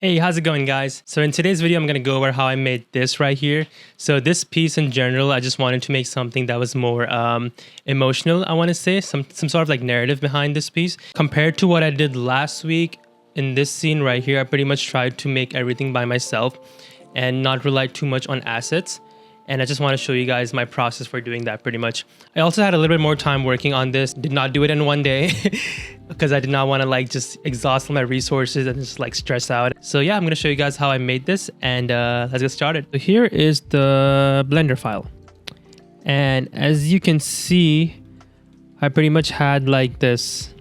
Hey, how's it going, guys? So in today's video, I'm going to go over how I made this right here. So this piece in general, I just wanted to make something that was more emotional, I want to say. Some sort of like narrative behind this piece. Compared to what I did last week in this scene right here, I pretty much tried to make everything by myself and not rely too much on assets. And I just want to show you guys my process for doing that pretty much. I also had a little bit more time working on this. Did not do it in one day because I did not want to like just exhaust my resources and just like stress out. So yeah, I'm going to show you guys how I made this and let's get started. So here is the Blender file. And as you can see, I pretty much had like this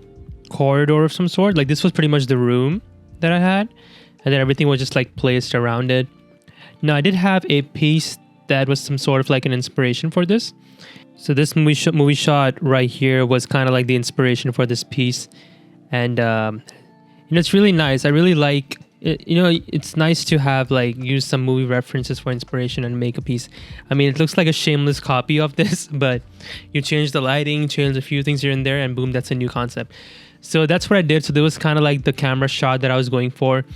corridor of some sort. Like this was pretty much the room that I had. And then everything was just like placed around it. Now I did have a piece that was some sort of like an inspiration for this. So this movie shot right here was kind of like the inspiration for this piece. And you know, it's really nice. I really like it. You know, it's nice to have like use some movie references for inspiration and make a piece. I mean, it looks like a shameless copy of this, but you change the lighting, change a few things here and there, and boom, that's a new concept. So that's what I did. So there was kind of like the camera shot that I was going for.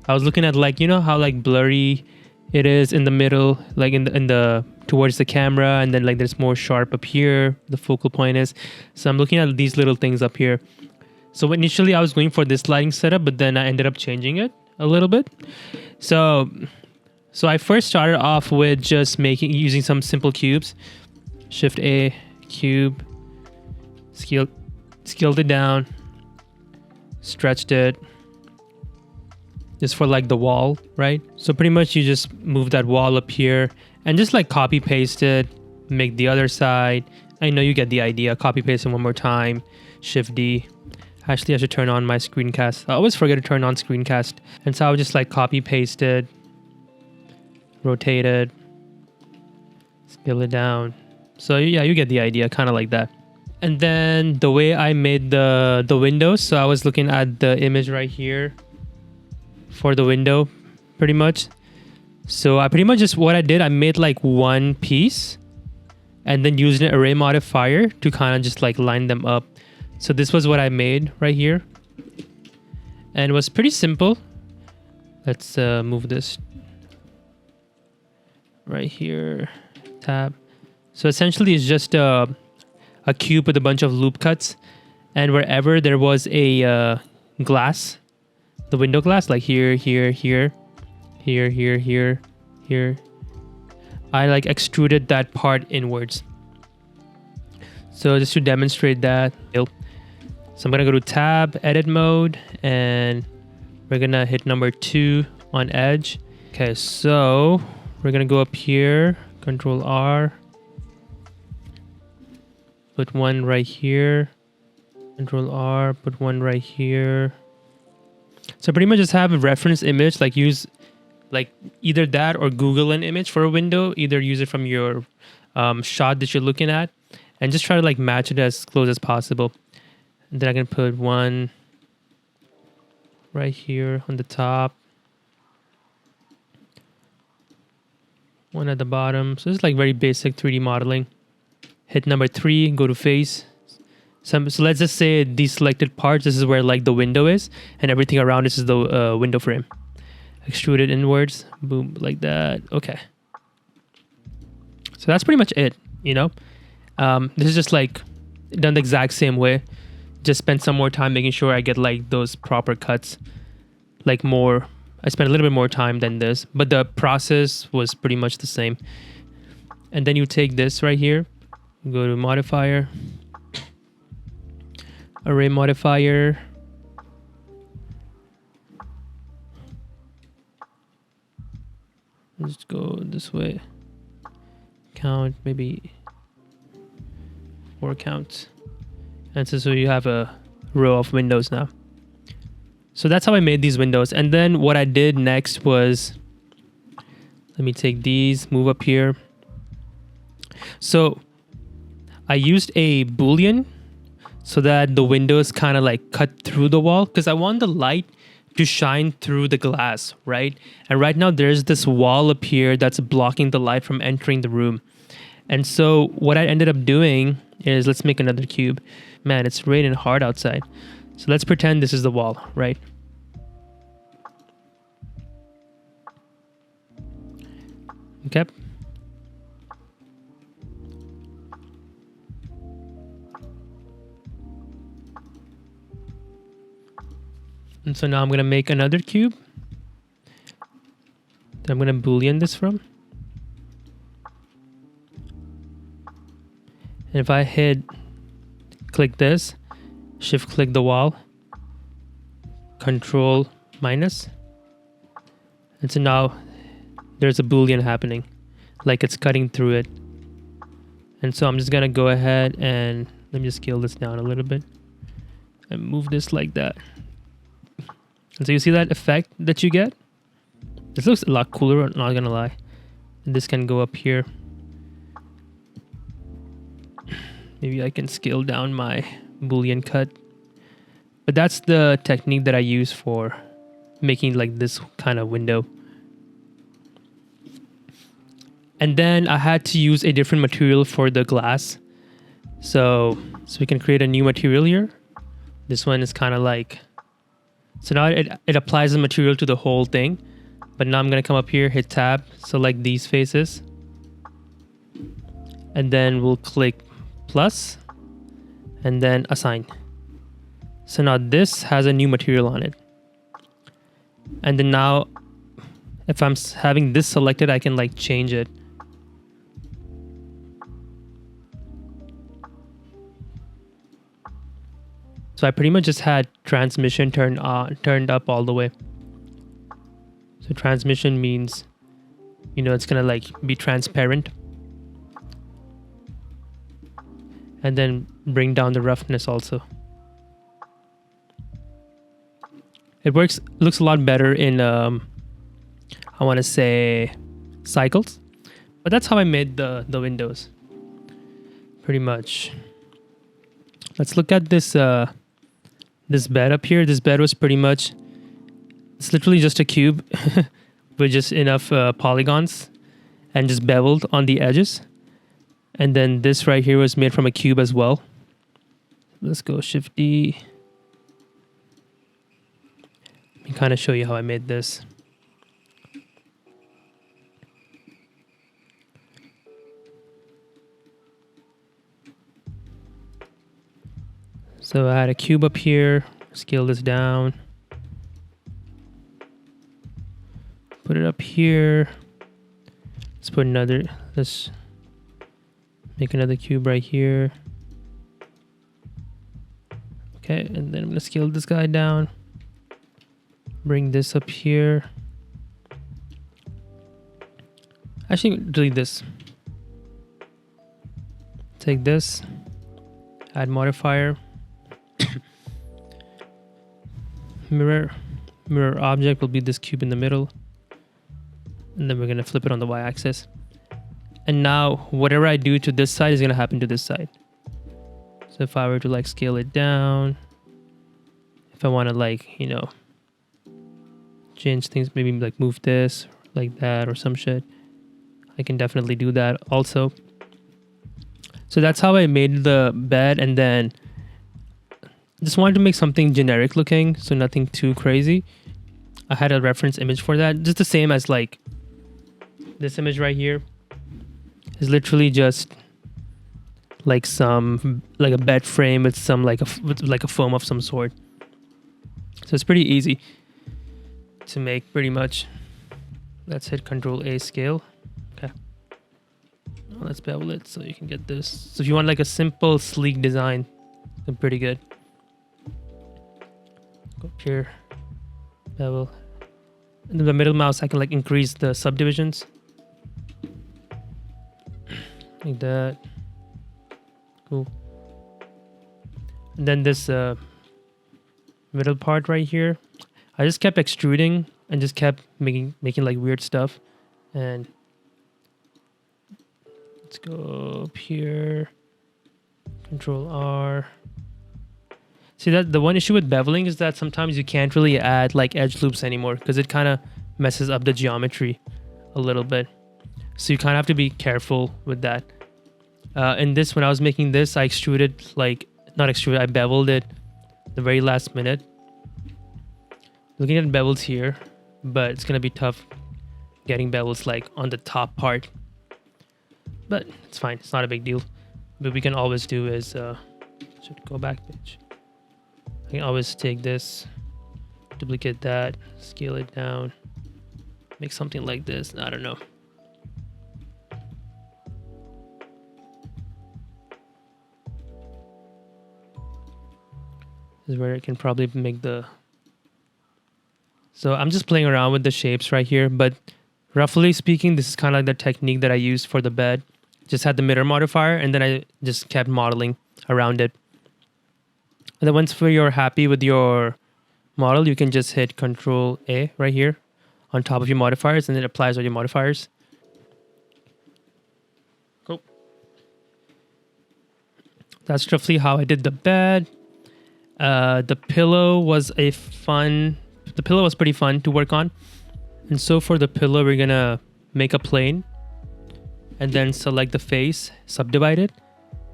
I was looking at like, you know how like blurry it is in the middle, like in the towards the camera, and then like there's more sharp up here, the focal point is. So I'm looking at these little things up here. So initially I was going for this lighting setup, but then I ended up changing it a little bit. So I first started off with just using some simple cubes. Shift A, cube, scaled it down, stretched it. Just for like the wall, right? So pretty much you just move that wall up here and just like copy paste it, make the other side. I know you get the idea. Copy paste it one more time. Shift D. Actually, I should turn on my screencast. I always forget to turn on screencast. And so I would just like copy paste it, rotate it, scale it down. So yeah, you get the idea, kind of like that. And then the way I made the windows. So I was looking at the image right here for the window pretty much. So I pretty much just what I did, I made like one piece and then used an array modifier to kind of just like line them up. So this was what I made right here and it was pretty simple. Let's move this right here, tab. So essentially it's just a cube with a bunch of loop cuts, and wherever there was a glass, the window glass, like here, I like extruded that part inwards. So just to demonstrate that, so I'm gonna go to tab, edit mode, and we're gonna hit number 2 on edge. Okay, so we're gonna go up here, Control R, put one right here, Control R, put one right here. So pretty much just have a reference image, like use like either that or Google an image for a window, either use it from your shot that you're looking at and just try to like match it as close as possible. And then I can put one right here on the top, one at the bottom. So it's like very basic 3D modeling. Hit number 3, go to face. So let's just say these selected parts, this is where like the window is, and everything around this is the window frame. Extrude it inwards, boom, like that. Okay. So that's pretty much it, you know. This is just like done the exact same way. Just spent some more time making sure I get like those proper cuts. Like more, I spent a little bit more time than this, but the process was pretty much the same. And then you take this right here, go to modifier, array modifier, let's go this way, count maybe 4 counts, and so you have a row of windows now. So that's how I made these windows. And then what I did next was, let me take these, move up here. So I used a Boolean so that the windows kind of like cut through the wall, because I want the light to shine through the glass, right? And right now there's this wall up here that's blocking the light from entering the room. And so what I ended up doing is, let's make another cube. Man, it's raining hard outside. So let's pretend this is the wall, right? Okay. And so now I'm going to make another cube that I'm going to Boolean this from. And if I click this, shift click the wall, control minus. And so now there's a Boolean happening, like it's cutting through it. And so I'm just going to go ahead and let me just scale this down a little bit and move this like that. And so you see that effect that you get? This looks a lot cooler, not gonna lie. And this can go up here. Maybe I can scale down my Boolean cut. But that's the technique that I use for making like this kind of window. And then I had to use a different material for the glass. So we can create a new material here. This one is kind of like, so now it applies the material to the whole thing. But now I'm going to come up here, hit tab, select these faces. And then we'll click plus and then assign. So now this has a new material on it. And then now if I'm having this selected, I can like change it. So I pretty much just had transmission turned up all the way. So transmission means, you know, it's gonna like be transparent. And then bring down the roughness also. It looks a lot better in, I want to say cycles, but that's how I made the windows pretty much. Let's look at this, this bed up here. This bed was pretty much, it's literally just a cube with just enough polygons and just beveled on the edges. And then this right here was made from a cube as well. Let's go Shift D. Let me kind of show you how I made this. So I had a cube up here, scale this down. Put it up here. Let's make another cube right here. Okay, and then I'm gonna scale this guy down. Bring this up here. Actually, delete this. Take this, add modifier. Mirror object will be this cube in the middle. And then we're gonna flip it on the y-axis. And now whatever I do to this side is gonna happen to this side. So if I were to like scale it down, if I wanna like, you know, change things, maybe like move this like that or some shit, I can definitely do that also. So that's how I made the bed, and then just wanted to make something generic looking, so nothing too crazy. I had a reference image for that, just the same as like this image right here is literally just like a bed frame with some like a foam of some sort. So it's pretty easy to make pretty much. Let's hit Control A scale. Okay. Now let's bevel it so you can get this. So if you want like a simple sleek design, they're pretty good. Go up here, bevel. And then the middle mouse, I can like increase the subdivisions. Like that. Cool. And then this middle part right here, I just kept extruding and just kept making like weird stuff. And let's go up here, Control R. See, that the one issue with beveling is that sometimes you can't really add like edge loops anymore because it kind of messes up the geometry a little bit. So you kind of have to be careful with that. In this, when I was making this, I extruded, like, not extruded, I beveled it the very last minute. Looking at bevels here, but it's going to be tough getting bevels like on the top part, but it's fine. It's not a big deal. But we can always do is should go back page. I can always take this, duplicate that, scale it down, make something like this. I don't know. This is where I can probably make the... So I'm just playing around with the shapes right here, but roughly speaking, this is kind of like the technique that I used for the bed. Just had the mirror modifier, and then I just kept modeling around it. And then once you're happy with your model, you can just hit Control A right here on top of your modifiers, and it applies all your modifiers. Cool. That's roughly how I did the bed. The pillow was pretty fun to work on. And so for the pillow, we're gonna make a plane and then select the face, subdivide it,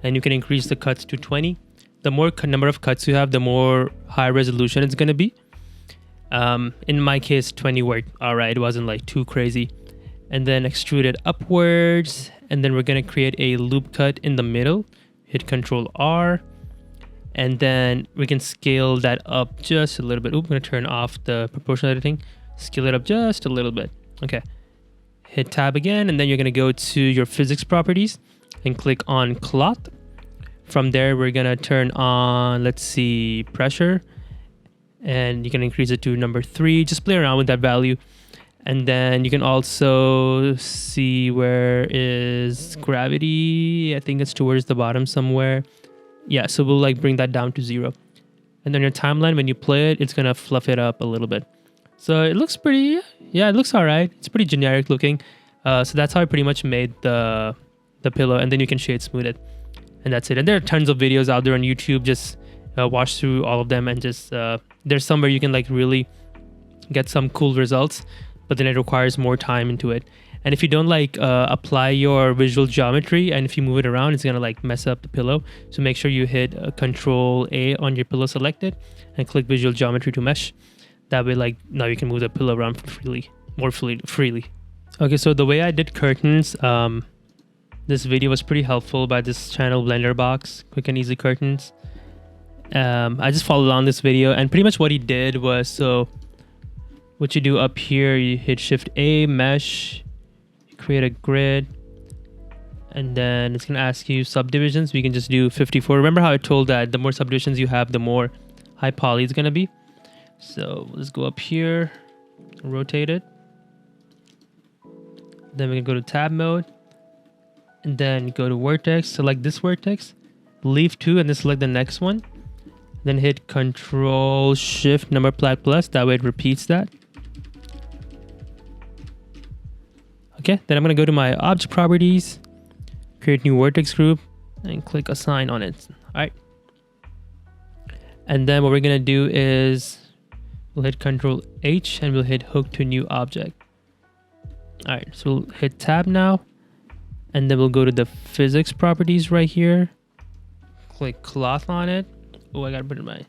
and you can increase the cuts to 20. The more number of cuts you have, the more high resolution it's gonna be. In my case, 20 worked all right. It wasn't like too crazy. And then extrude it upwards, and then we're gonna create a loop cut in the middle. Hit Control R. And then we can scale that up just a little bit. Oops, I'm gonna turn off the proportional editing. Scale it up just a little bit. Okay. Hit Tab again, and then you're gonna go to your physics properties and click on cloth. From there, we're gonna turn on, let's see, pressure. And you can increase it to number 3. Just play around with that value. And then you can also see where is gravity. I think it's towards the bottom somewhere. Yeah, so we'll like bring that down to 0. And then your timeline, when you play it, it's gonna fluff it up a little bit. So it looks pretty, yeah, it looks all right. It's pretty generic looking. So that's how I pretty much made the pillow, and then you can shade smooth it. And that's it. And there are tons of videos out there on YouTube. Just watch through all of them, and just there's some where you can like really get some cool results, but then it requires more time into it. And if you don't like apply your visual geometry, and if you move it around, it's gonna like mess up the pillow. So make sure you hit Control A on your pillow selected and click visual geometry to mesh. That way, like now you can move the pillow around more freely. Okay, so the way I did curtains, this video was pretty helpful by this channel, Blender Box, Quick and Easy Curtains. I just followed along this video, and pretty much what he did was, so what you do up here, you hit Shift A, mesh, create a grid, and then it's gonna ask you subdivisions. We can just do 54. Remember how I told that the more subdivisions you have, the more high poly it's gonna be. So let's go up here, rotate it. Then we can go to tab mode, and then go to vertex, select this vertex, leave 2, and then select the next one. Then hit Control Shift number plat plus. That way it repeats that. Okay, then I'm gonna go to my object properties, create new vertex group, and click assign on it. All right. And then what we're gonna do is we'll hit Control H and we'll hit hook to new object. All right, so we'll hit tab now, and then we'll go to the physics properties right here. Click cloth on it. Oh, I gotta put my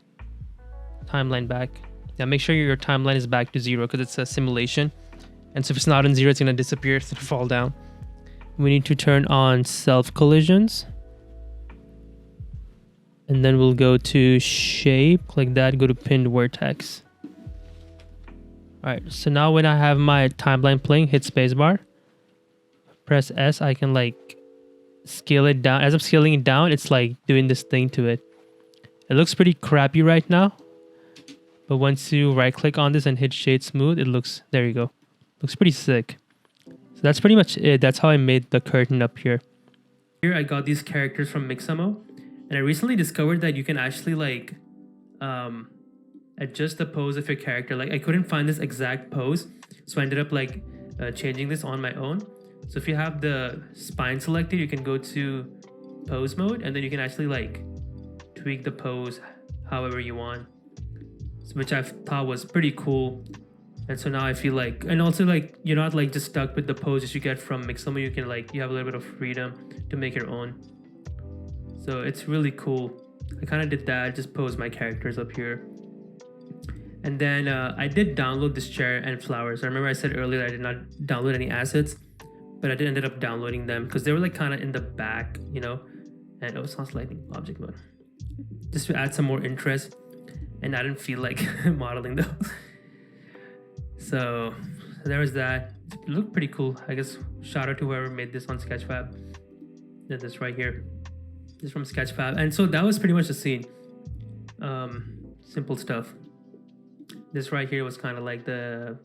timeline back. Yeah, make sure your timeline is back to 0 because it's a simulation. And so if it's not on 0, it's gonna disappear, it's gonna fall down. We need to turn on self collisions. And then we'll go to shape, click that, go to pinned vertex. All right, so now when I have my timeline playing, hit spacebar, press S, I can like scale it down. As I'm scaling it down, it's like doing this thing to it. It looks pretty crappy right now, but once you right click on this and hit shade smooth, it looks, there you go. Looks pretty sick. So that's pretty much it. That's how I made the curtain up here. Here I got these characters from Mixamo, and I recently discovered that you can actually like adjust the pose of your character. Like I couldn't find this exact pose, so I ended up like changing this on my own. So if you have the spine selected, you can go to pose mode, and then you can actually like tweak the pose however you want, which I thought was pretty cool. And so now I feel like, and also like you're not like just stuck with the poses you get from Mixamo. You can like, you have a little bit of freedom to make your own. So it's really cool. I kind of did that, just pose my characters up here. And then I did download this chair and flowers. I remember I said earlier I did not download any assets, but I did ended up downloading them because they were like kind of in the back, you know. And oh, it's not lighting object mode, just to add some more interest. And I didn't feel like modeling though. So there was that. It looked pretty cool. I guess shout out to whoever made this on Sketchfab. Did this right here. This is from Sketchfab. And so that was pretty much the scene. Simple stuff. This right here was kind of like the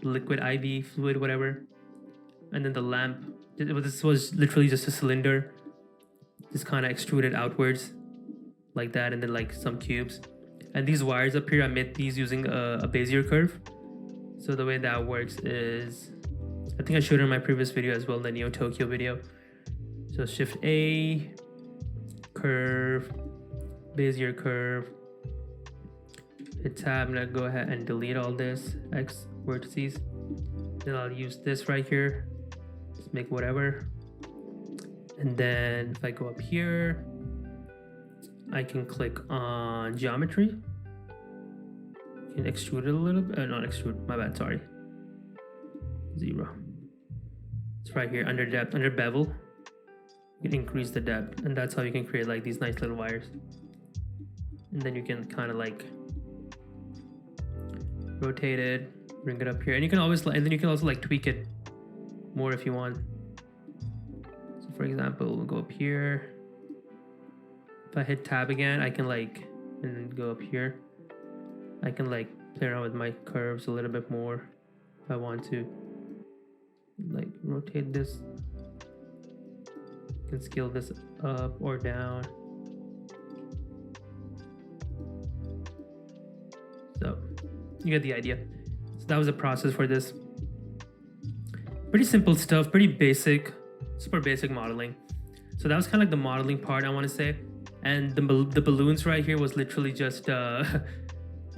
liquid IV fluid, whatever. And then the lamp. This was literally just a cylinder, just kind of extruded outwards like that, and then like some cubes. And these wires up here, I made these using a Bezier curve. So the way that works is, I think I showed it in my previous video as well, the Neo Tokyo video. So Shift A, curve, Bezier curve, hit tab. I'm gonna go ahead and delete all this X vertices. Then I'll use this right here, just make whatever. And then if I go up here, I can click on geometry. You can extrude it a little bit. Not extrude, my bad, sorry. 0. It's right here under depth, under bevel. You can increase the depth, and that's how you can create like these nice little wires. And then you can kind of like rotate it, bring it up here, and you can always, and then you can also like tweak it more if you want. So for example, we'll go up here. If I hit tab again, I can like, and then go up here. I can like play around with my curves a little bit more if I want to. Like rotate this. You can scale this up or down. So you get the idea. So that was the process for this. Pretty simple stuff, pretty basic, super basic modeling. So that was kind of like the modeling part, I want to say. And the balloons right here was literally just a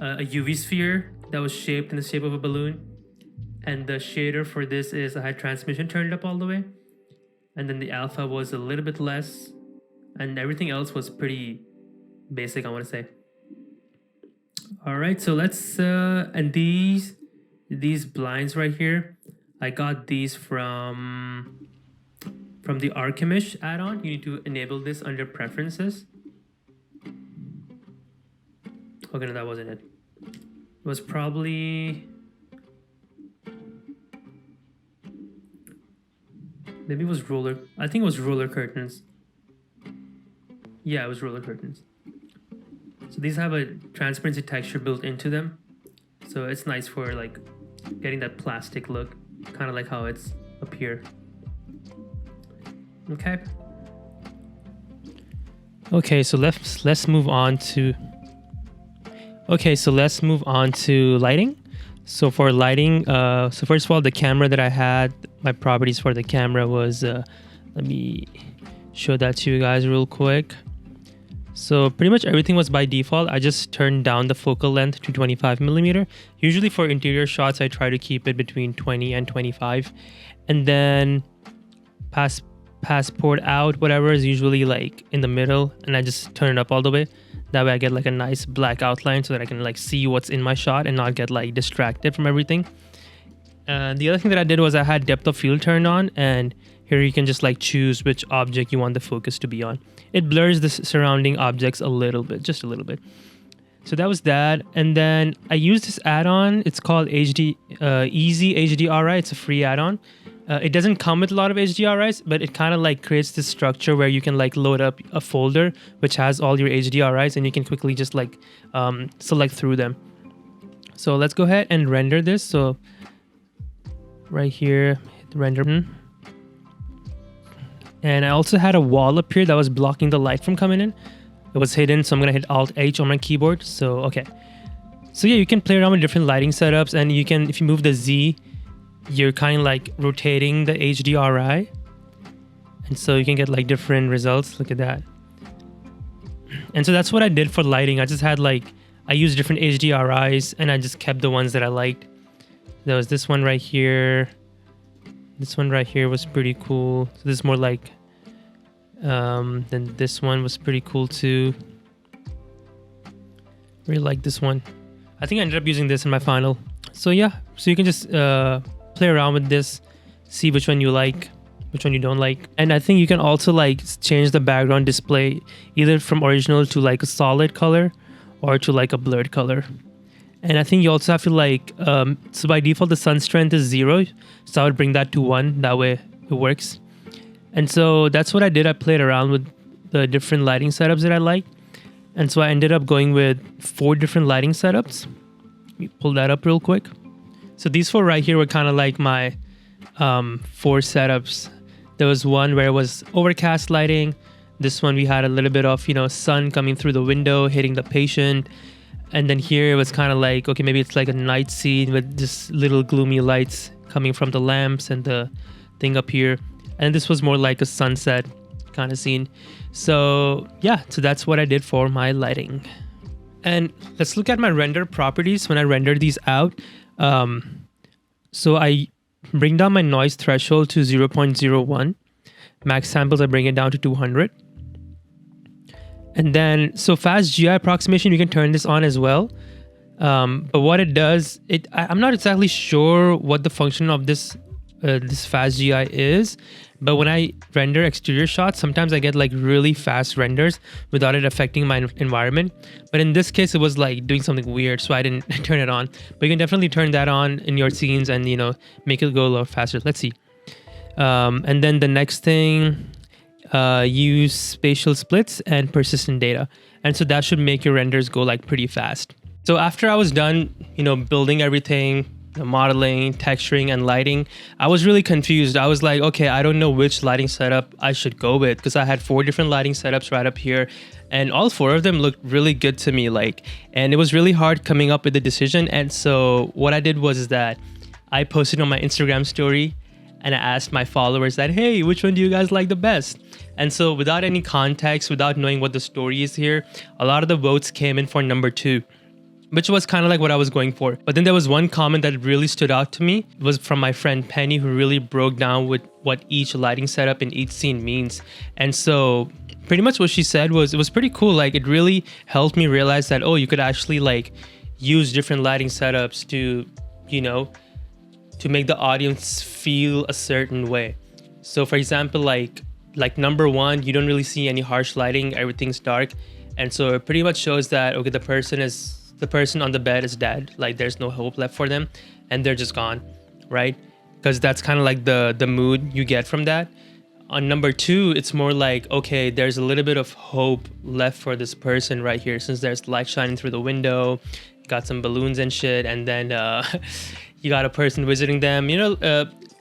UV sphere that was shaped in the shape of a balloon. And the shader for this is I had transmission turned up all the way. And then the alpha was a little bit less. And everything else was pretty basic, I want to say. All right, so let's, and these blinds right here, I got these from the Archimish add-on. You need to enable this under preferences. Okay, no, that wasn't it. It was probably, maybe it was roller. I think it was roller curtains. Yeah, it was roller curtains. So these have a transparency texture built into them. So it's nice for like getting that plastic look, kind of like how it's up here. Okay. Okay, so let's move on to. Okay, so let's move on to lighting. So for lighting, so first of all, the camera that I had, my properties for the camera was, let me show that to you guys real quick. So pretty much everything was by default. I just turned down the focal length to 25mm. Usually for interior shots, I try to keep it between 20 and 25. And then passport out, whatever, is usually like in the middle, and I just turn it up all the way. That way I get like a nice black outline so that I can like see what's in my shot and not get like distracted from everything. The other thing that I did was I had depth of field turned on, and here you can just like choose which object you want the focus to be on. It blurs the surrounding objects a little bit, just a little bit. So that was that. And then I used this add-on. It's called Easy HDRI. It's a free add-on. It doesn't come with a lot of HDRIs, but it kind of like creates this structure where you can like load up a folder which has all your HDRIs, and you can quickly just like select through them. So let's go ahead and render this. So right here, hit the render. And I also had a wall up here that was blocking the light from coming in. It was hidden, so I'm gonna hit Alt-H on my keyboard. So okay. So yeah, you can play around with different lighting setups, and you can, if you move the Z, you're kind of like rotating the HDRI, and so you can get like different results. Look at that. And so that's what I did for lighting. I just had like, I used different HDRIs, and I just kept the ones that I liked. There was this one right here. This one right here was pretty cool. So this is more like, then this one was pretty cool too. Really like this one. I think I ended up using this in my final. So yeah, so you can just play around with this, see which one you like, which one you don't like. And I think you can also like change the background display either from original to like a solid color or to like a blurred color. And I think you also have to like, so by default, the sun strength is 0. So I would bring that to 1. That way it works. And so that's what I did. I played around with the different lighting setups that I like. And so I ended up going with 4 different lighting setups. Let me pull that up real quick. So these 4 right here were kind of like my 4 setups. There was one where it was overcast lighting. This one we had a little bit of, sun coming through the window, hitting the patient. And then here it was kind of like, okay, maybe it's like a night scene with just little gloomy lights coming from the lamps and the thing up here. And this was more like a sunset kind of scene. So yeah, so that's what I did for my lighting. And let's look at my render properties when I render these out. So I bring down my noise threshold to 0.01. Max samples, I bring it down to 200. And then, so fast GI approximation, you can turn this on as well. But what it does, I'm not exactly sure what the function of this fast GI is. But when I render exterior shots, sometimes I get like really fast renders without it affecting my environment. But in this case, it was like doing something weird, so I didn't turn it on. But you can definitely turn that on in your scenes and, make it go a little faster. Let's see. And then the next thing, use spatial splits and persistent data. And so that should make your renders go like pretty fast. So after I was done, building everything, modeling, texturing, and lighting, I was really confused. I was like, okay, I don't know which lighting setup I should go with because I had 4 different lighting setups right up here. And all 4 of them looked really good to me. And it was really hard coming up with a decision. And so what I did was that I posted on my Instagram story and I asked my followers that, hey, which one do you guys like the best? And so without any context, without knowing what the story is here, a lot of the votes came in for number 2, which was kind of like what I was going for. But then there was one comment that really stood out to me. It was from my friend Penny, who really broke down with what each lighting setup in each scene means. And so pretty much what she said was, it was pretty cool. Like it really helped me realize that, oh, you could actually like use different lighting setups to, to make the audience feel a certain way. So for example, like number 1, you don't really see any harsh lighting, everything's dark. And so it pretty much shows that, okay, the person on the bed is dead. Like there's no hope left for them and they're just gone, right? Because that's kind of like the mood you get from that. On number 2, it's more like, okay, there's a little bit of hope left for this person right here, since there's light shining through the window, got some balloons and shit, and then you got a person visiting them,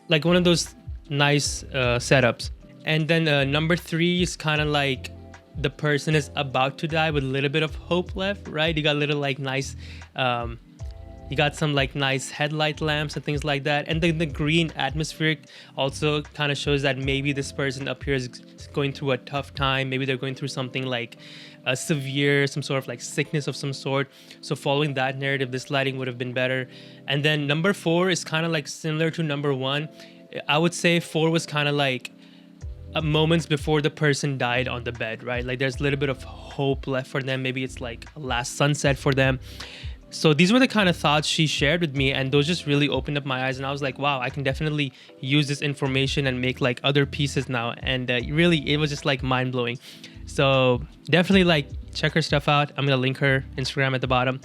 like one of those nice setups. And then number 3 is kind of like the person is about to die with a little bit of hope left, right? You got a little like nice, you got some like nice headlight lamps and things like that. And then the green atmospheric also kind of shows that maybe this person up here is going through a tough time. Maybe they're going through something like severe, some sort of like sickness of some sort. So following that narrative, this lighting would have been better. And then number 4 is kind of like similar to number 1. I would say 4 was kind of like moments before the person died on the bed, right? Like there's a little bit of hope left for them. Maybe it's like a last sunset for them. So these were the kind of thoughts she shared with me, and those just really opened up my eyes, and I was like, wow, I can definitely use this information and make like other pieces now. And really, it was just like mind-blowing. So definitely like check her stuff out. I'm gonna link her Instagram at the bottom.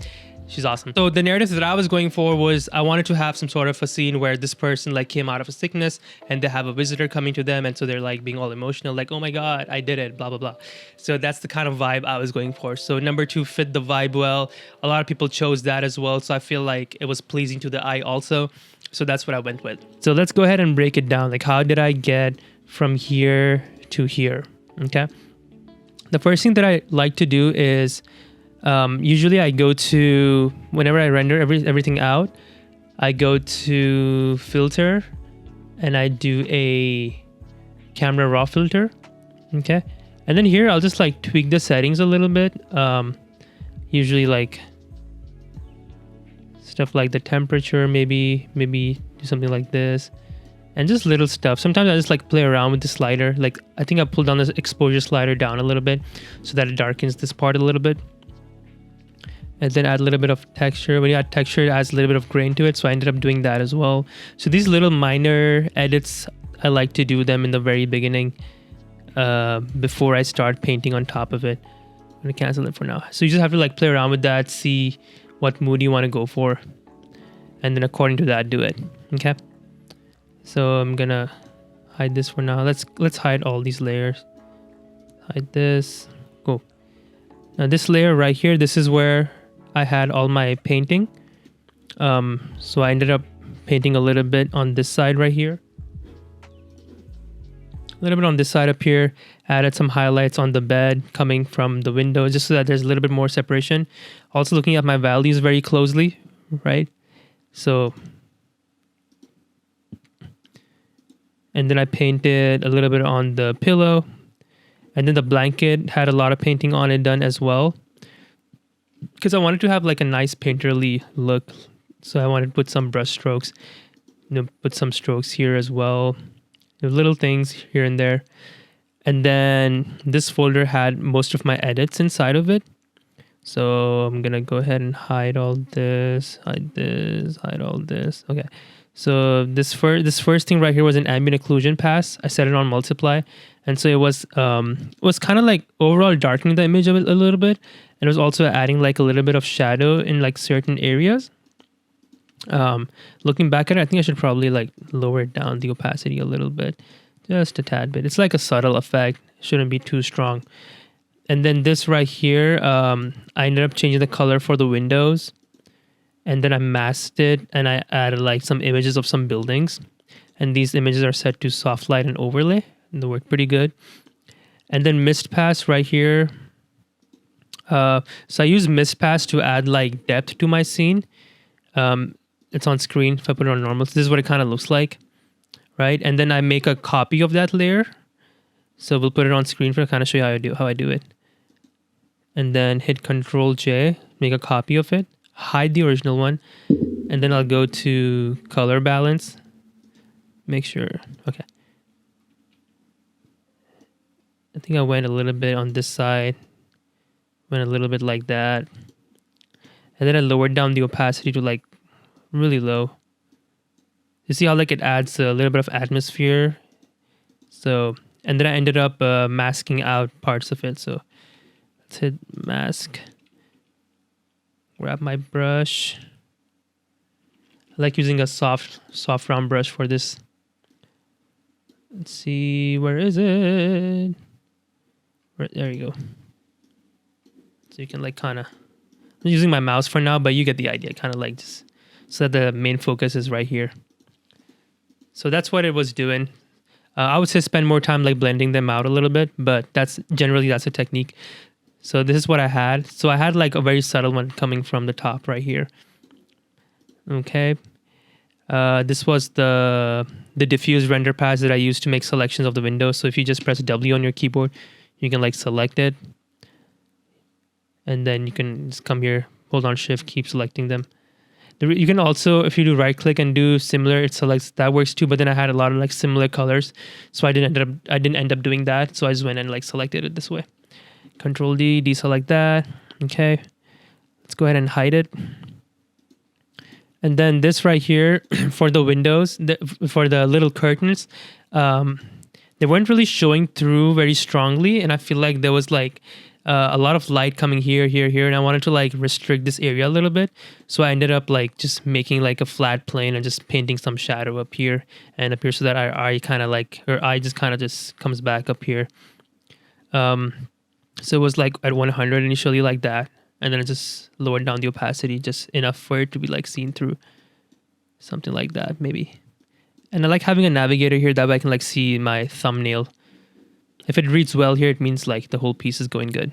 She's awesome. So the narrative that I was going for was I wanted to have some sort of a scene where this person like came out of a sickness and they have a visitor coming to them. And so they're like being all emotional, like, oh my God, I did it, blah, blah, blah. So that's the kind of vibe I was going for. So number 2 fit the vibe well. A lot of people chose that as well. So I feel like it was pleasing to the eye also. So that's what I went with. So let's go ahead and break it down. Like how did I get from here to here? Okay. The first thing that I like to do is usually I go to, whenever I render everything out, I go to filter and I do a camera raw filter. Okay. And then here I'll just like tweak the settings a little bit. Usually like stuff like the temperature, maybe do something like this, and just little stuff. Sometimes I just like play around with the slider. Like I think I pulled down this exposure slider down a little bit so that it darkens this part a little bit. and then add a little bit of texture. When you add texture, it adds a little bit of grain to it, so I ended up doing that as well. So these little minor edits, I like to do them in the very beginning before I start painting on top of it. I'm gonna cancel it for now. So you just have to like play around with that, see what mood you want to go for, and then according to that do it. Okay, so I'm gonna hide this for now. Let's hide all these layers. Hide this. Go. Now this layer right here, this is where I had all my painting. So I ended up painting a little bit on this side right here. A little bit on this side up here. Added some highlights on the bed coming from the window just so that there's a little bit more separation. Also looking at my values very closely, right? So, and then I painted a little bit on the pillow. And then the blanket had a lot of painting on it done as well, because I wanted to have like a nice painterly look. So I wanted to put some brush strokes, put some strokes here as well, little things here and there. And then this folder had most of my edits inside of it. So I'm gonna go ahead and hide all this, hide all this. Okay. So this first thing right here was an ambient occlusion pass. I set it on multiply, and so it was kind of like overall darkening the image a little bit, and it was also adding like a little bit of shadow in like certain areas. Looking back at it, I think I should probably like lower down the opacity a little bit, just a tad bit. It's like a subtle effect; it shouldn't be too strong. And then this right here, I ended up changing the color for the windows. And then I masked it and I added like some images of some buildings. And these images are set to soft light and overlay. And they work pretty good. And then mist pass right here. So I use mist pass to add like depth to my scene. It's on screen if I put it on normal. So this is what it kind of looks like, right? And then I make a copy of that layer. So we'll put it on screen for kind of show you how I do it. And then hit Control J, make a copy of it. Hide the original one, and then I'll go to color balance. Make sure, okay. I think I went a little bit on this side, went a little bit like that. And then I lowered down the opacity to like really low. You see how like it adds a little bit of atmosphere. So, and then I ended up masking out parts of it. So let's hit mask. Grab my brush. I like using a soft round brush for this. Let's see, where is it? There you go. So you can like kind of, I'm using my mouse for now, but you get the idea. Kind of like just so that the main focus is right here. So that's what it was doing. I would say spend more time like blending them out a little bit, but that's a technique. So this is what I had. So I had like a very subtle one coming from the top right here. Okay. This was the diffuse render pass that I used to make selections of the window. So if you just press W on your keyboard, you can like select it. And then you can just come here, hold on Shift, keep selecting them. You can also, if you do right click and do similar, it selects, that works too. But then I had a lot of like similar colors. So I didn't end up doing that. So I just went and like selected it this way. Control D, deselect that. Okay. Let's go ahead and hide it. And then this right here for the windows, for the little curtains, they weren't really showing through very strongly. And I feel like there was like a lot of light coming here. And I wanted to like restrict this area a little bit. So I ended up like just making like a flat plane and just painting some shadow up here and up here so that our eye just kind of just comes back up here. So it was like at 100 initially like that. And then I just lowered down the opacity just enough for it to be like seen through. Something like that, maybe. And I like having a navigator here that way I can like see my thumbnail. If it reads well here, it means like the whole piece is going good.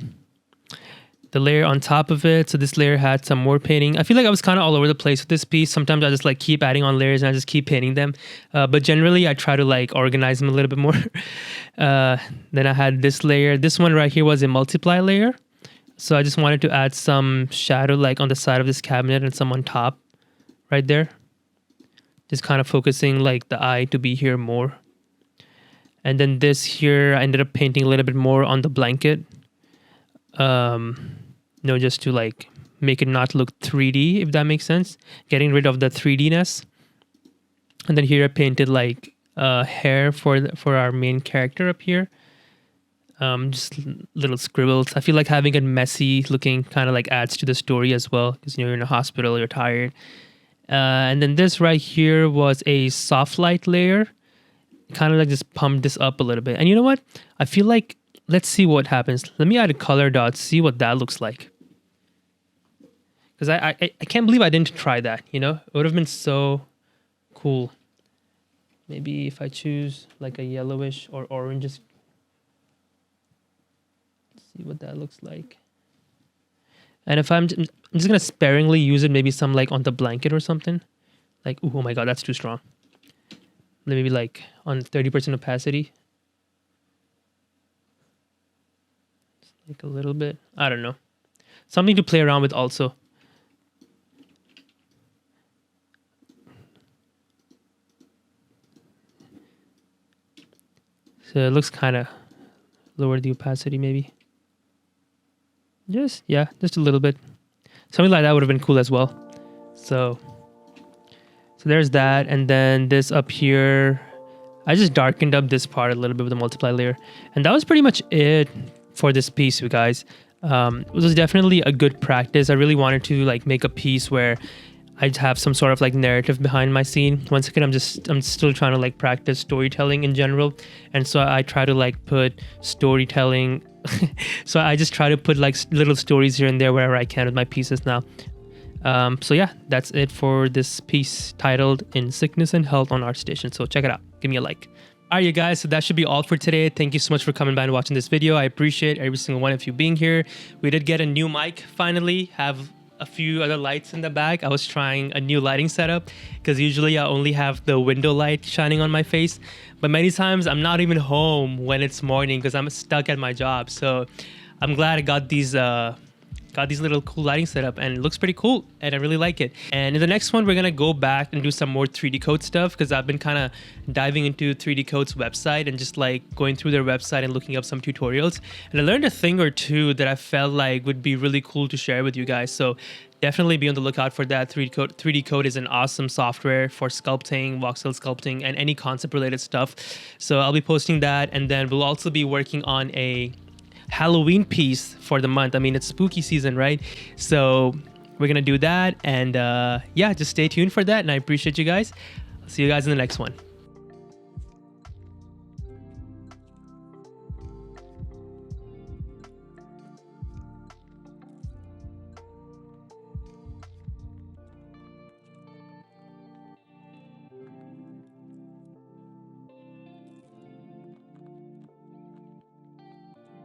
The layer on top of it. So this layer had some more painting. I feel like I was kind of all over the place with this piece. Sometimes I just like keep adding on layers and I just keep painting them. But generally I try to like organize them a little bit more. Then I had this layer. This one right here was a multiply layer. So I just wanted to add some shadow like on the side of this cabinet and some on top right there. Just kind of focusing like the eye to be here more. And then this here, I ended up painting a little bit more on the blanket. Just to like make it not look 3D, if that makes sense. Getting rid of the 3D-ness. And then here I painted like hair for our main character up here. Just little scribbles. I feel like having it messy looking kind of like adds to the story as well, because you're in a hospital, you're tired. And then this right here was a soft light layer. Kind of like just pumped this up a little bit. And you know what? I feel like, let's see what happens. Let me add a color dot, see what that looks like. Because I can't believe I didn't try that, you know? It would have been so cool. Maybe if I choose like a yellowish or orange, see what that looks like. And if I'm just gonna sparingly use it, maybe some like on the blanket or something. Like, oh my god, that's too strong. Maybe like on 30% opacity. Just like a little bit. I don't know. Something to play around with also. So it looks kind of lower the opacity maybe. Just a little bit. Something like that would have been cool as well. So there's that, and then this up here, I just darkened up this part a little bit with the multiply layer, and that was pretty much it for this piece, you guys. It was definitely a good practice. I really wanted to like make a piece where I'd have some sort of like narrative behind my scene. Once again, I'm still trying to like practice storytelling in general, and so I try to like put storytelling. So I just try to put like little stories here and there wherever I can with my pieces now. So yeah, that's it for this piece titled In Sickness and Health on ArtStation. So check it out. Give me a like. All right, you guys, so that should be all for today. Thank you so much for coming by and watching this video. I appreciate every single one of you being here. We did get a new mic finally, have a few other lights in the back. I was trying a new lighting setup because usually I only have the window light shining on my face, but many times I'm not even home when it's morning because I'm stuck at my job. So I'm glad I got these little cool lighting setup, and it looks pretty cool and I really like it. And in the next one, we're gonna go back and do some more 3D Code stuff because I've been kind of diving into 3D Code's website and just like going through their website and looking up some tutorials. And I learned a thing or two that I felt like would be really cool to share with you guys. So definitely be on the lookout for that. 3D Code is an awesome software for sculpting, voxel sculpting, and any concept related stuff. So I'll be posting that, and then we'll also be working on a Halloween piece for the month. I mean, it's spooky season, right? So we're gonna do that, and yeah, just stay tuned for that, and I appreciate you guys. I'll see you guys in the next one.